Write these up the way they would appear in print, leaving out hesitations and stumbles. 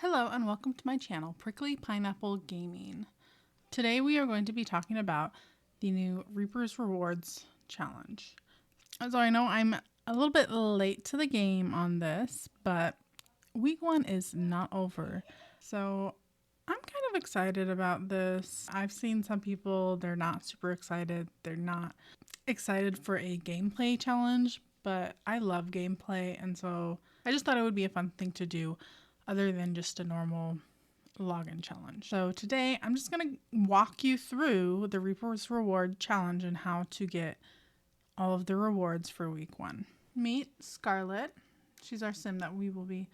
Hello and welcome to my channel, Prickly Pineapple Gaming. Today we are going to be talking about the new Reaper's Rewards challenge. So I know I'm a little bit late to the game on this, but week 1 is not over. So I'm kind of excited about this. I've seen some people, they're not super excited. They're not excited for a gameplay challenge, but I love gameplay, and so I just thought it would be a fun thing to do other than just a normal login challenge. So today I'm just going to walk you through the Reaper's Reward challenge and how to get all of the rewards for week 1. Meet Scarlett. She's our sim that we will be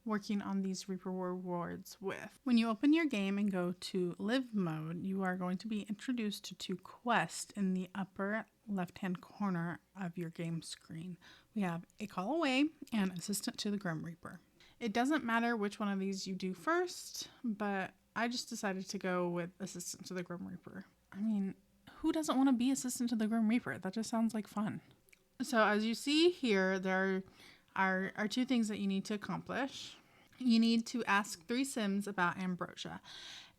working on these Reaper Rewards with. When you open your game and go to live mode, you are going to be introduced to 2 quests in the upper left-hand corner of your game screen. We have A Call Away and Assistant to the Grim Reaper. It doesn't matter which one of these you do first, but I just decided to go with Assistant to the Grim Reaper. I mean, who doesn't want to be Assistant to the Grim Reaper? That just sounds like fun. So as you see here, there are 2 things that you need to accomplish. You need to ask 3 sims about ambrosia.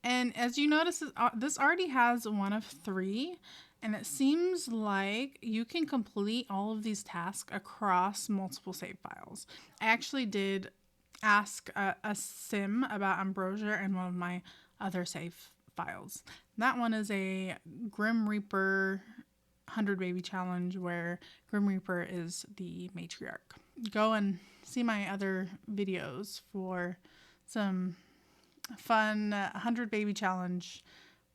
And as you notice, this already has 1 of 3. And it seems like you can complete all of these tasks across multiple save files. I actually did ask a sim about ambrosia in one of my other save files. That one is a Grim Reaper 100 Baby Challenge where Grim Reaper is the matriarch. Go and see my other videos for some fun 100 Baby Challenge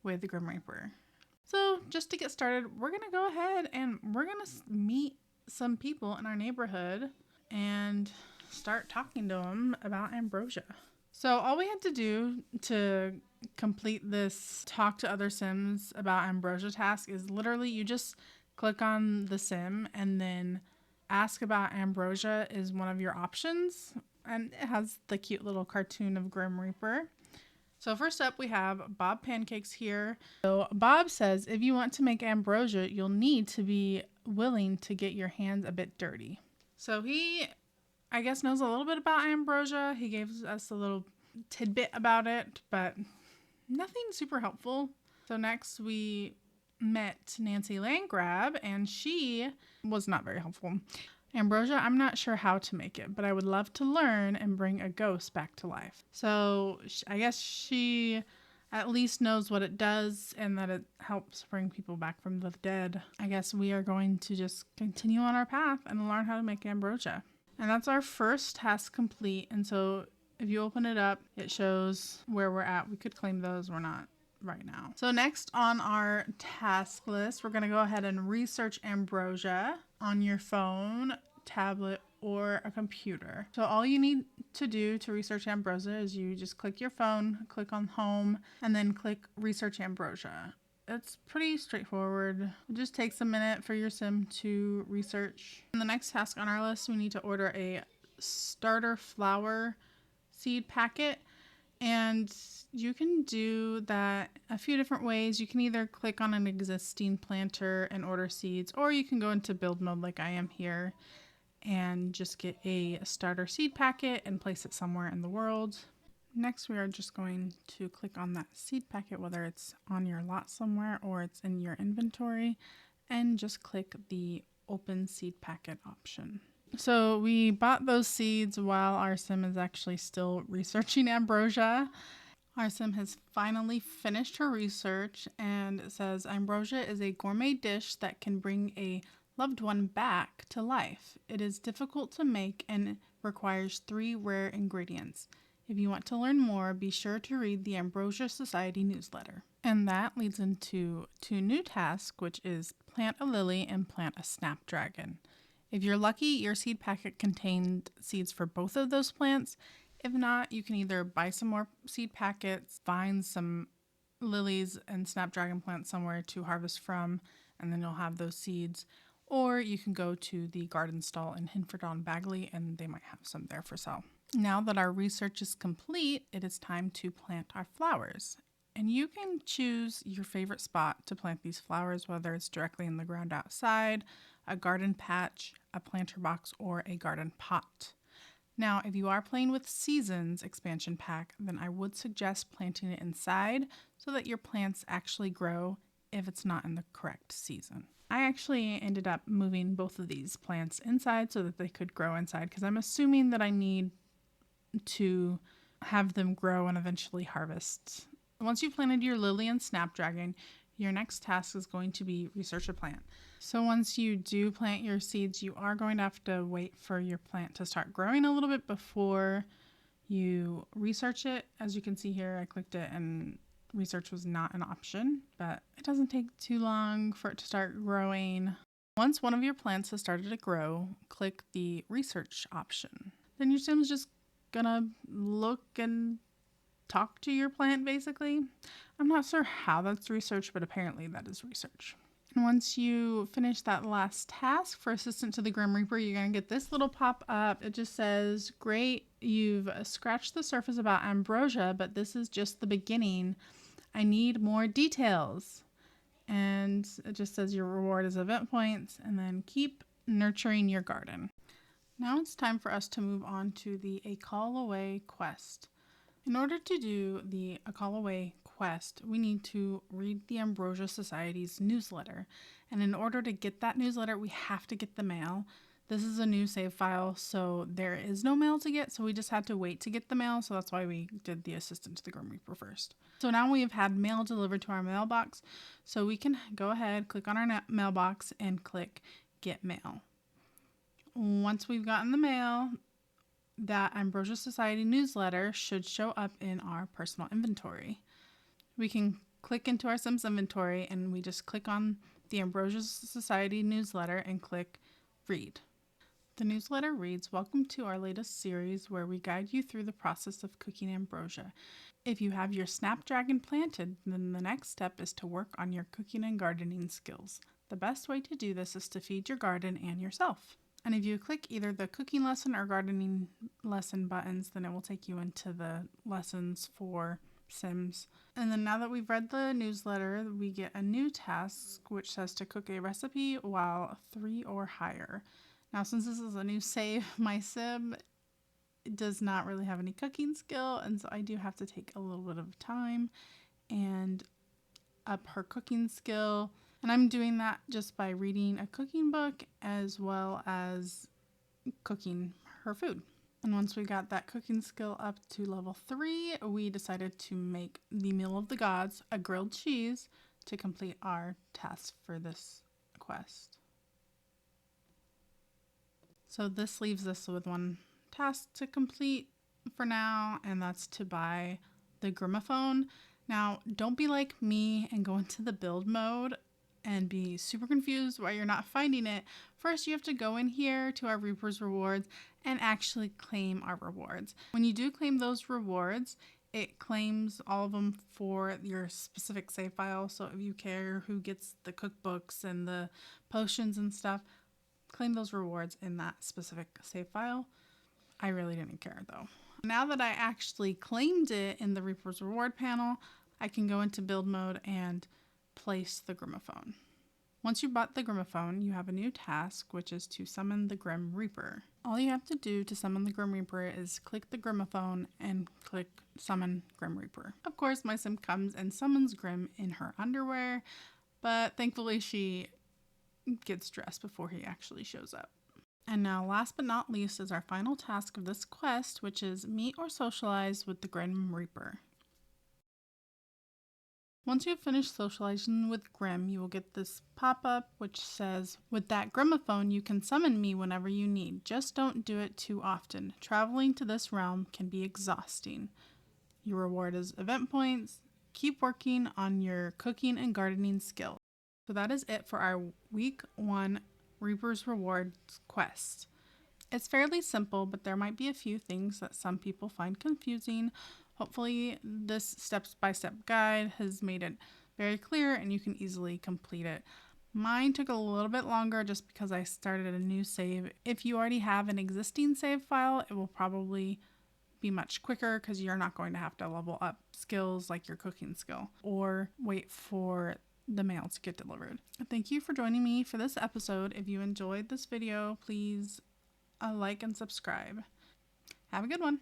with the Grim Reaper. So just to get started, we're going to go ahead and we're going to meet some people in our neighborhood and start talking to them about ambrosia. So all we had to do to complete this talk to other sims about ambrosia task is literally you just click on the sim and then ask about ambrosia is one of your options, and it has the cute little cartoon of Grim Reaper. So first up we have Bob Pancakes here. So Bob says if you want to make ambrosia, you'll need to be willing to get your hands a bit dirty. So he, I guess, knows a little bit about ambrosia. He gave us a little tidbit about it, but nothing super helpful. So next we met Nancy Landgrab, and she was not very helpful. Ambrosia, I'm not sure how to make it, but I would love to learn and bring a ghost back to life. So I guess she at least knows what it does and that it helps bring people back from the dead. I guess we are going to just continue on our path and learn how to make ambrosia. And that's our first task complete. And so if you open it up, it shows where we're at. We could claim those. We're not right now. So next on our task list, we're going to go ahead and research ambrosia on your phone, tablet, or a computer. So all you need to do to research ambrosia is you just click your phone, click on home, and then click research ambrosia. It's pretty straightforward. It just takes a minute for your sim to research. And the next task on our list, we need to order a starter flower seed packet. And you can do that a few different ways. You can either click on an existing planter and order seeds, or you can go into build mode like I am here and just get a starter seed packet and place it somewhere in the world. Next, we are just going to click on that seed packet, whether it's on your lot somewhere or it's in your inventory, and just click the open seed packet option. So we bought those seeds while our sim is actually still researching ambrosia. Our sim has finally finished her research, and it says ambrosia is a gourmet dish that can bring a loved one back to life. It is difficult to make and requires 3 rare ingredients. If you want to learn more, be sure to read the Ambrosia Society newsletter. And that leads into 2 new tasks, which is plant a lily and plant a snapdragon. If you're lucky, your seed packet contained seeds for both of those plants. If not, you can either buy some more seed packets, find some lilies and snapdragon plants somewhere to harvest from, and then you'll have those seeds. Or you can go to the garden stall in Hinford on Bagley, and they might have some there for sale. Now that our research is complete, it is time to plant our flowers. And you can choose your favorite spot to plant these flowers, whether it's directly in the ground outside, a garden patch, a planter box, or a garden pot. Now, if you are playing with Seasons expansion pack, then I would suggest planting it inside so that your plants actually grow if it's not in the correct season. I actually ended up moving both of these plants inside so that they could grow inside because I'm assuming that I need to have them grow and eventually harvest. Once you've planted your lily and snapdragon, your next task is going to be research a plant. So once you do plant your seeds, you are going to have to wait for your plant to start growing a little bit before you research it. As you can see here, I clicked it and research was not an option, but it doesn't take too long for it to start growing. Once one of your plants has started to grow, click the research option. Then your sim's just gonna look and talk to your plant basically. I'm not sure how that's research, but apparently that is research. And once you finish that last task for Assistant to the Grim Reaper, you're going to get this little pop-up. It just says, great, you've scratched the surface about ambrosia, but this is just the beginning. I need more details. And it just says your reward is event points, and then keep nurturing your garden. Now it's time for us to move on to the A Call Away quest. In order to do the A Call Away quest, we need to read the Ambrosia Society's newsletter. And in order to get that newsletter, we have to get the mail. This is a new save file, so there is no mail to get, so we just had to wait to get the mail, so that's why we did the Assistant to the Grim Reaper first. So now we've had mail delivered to our mailbox, so we can go ahead, click on our mailbox, and click Get Mail. Once we've gotten the mail, that Ambrosia Society newsletter should show up in our personal inventory. We can click into our Sims inventory and we just click on the Ambrosia Society newsletter and click Read. The newsletter reads, welcome to our latest series where we guide you through the process of cooking ambrosia. If you have your snapdragon planted, then the next step is to work on your cooking and gardening skills. The best way to do this is to feed your garden and yourself. And if you click either the cooking lesson or gardening lesson buttons, then it will take you into the lessons for Sims. And then now that we've read the newsletter, we get a new task which says to cook a recipe while 3 or higher. Now, since this is a new save, my Sim does not really have any cooking skill, and so I do have to take a little bit of time and up her cooking skill. And I'm doing that just by reading a cooking book as well as cooking her food. And once we got that cooking skill up to level 3, we decided to make the Meal of the Gods, a grilled cheese, to complete our task for this quest. So this leaves us with one task to complete for now, and that's to buy the gramophone. Now, don't be like me and go into the build mode and be super confused why you're not finding it. First, you have to go in here to our Reaper's rewards and actually claim our rewards. When you do claim those rewards, it claims all of them for your specific save file. So if you care who gets the cookbooks and the potions and stuff, claim those rewards in that specific save file. I really didn't care though. Now that I actually claimed it in the Reaper's reward panel, I can go into build mode and place the gramophone. Once you bought the gramophone, you have a new task, which is to summon the Grim Reaper. All you have to do to summon the Grim Reaper is click the gramophone and click Summon Grim Reaper. Of course, my Sim comes and summons Grim in her underwear, but thankfully she gets dressed before he actually shows up. And now, last but not least, is our final task of this quest, which is meet or socialize with the Grim Reaper. Once you have finished socializing with Grim, you will get this pop-up which says, with that gramophone, you can summon me whenever you need. Just don't do it too often. Traveling to this realm can be exhausting. Your reward is event points. Keep working on your cooking and gardening skills. So that is it for our week 1 Reaper's Rewards quest. It's fairly simple, but there might be a few things that some people find confusing. Hopefully this step-by-step guide has made it very clear and you can easily complete it. Mine took a little bit longer just because I started a new save. If you already have an existing save file, it will probably be much quicker because you're not going to have to level up skills like your cooking skill or wait for the mail to get delivered. Thank you for joining me for this episode. If you enjoyed this video, please like and subscribe. Have a good one.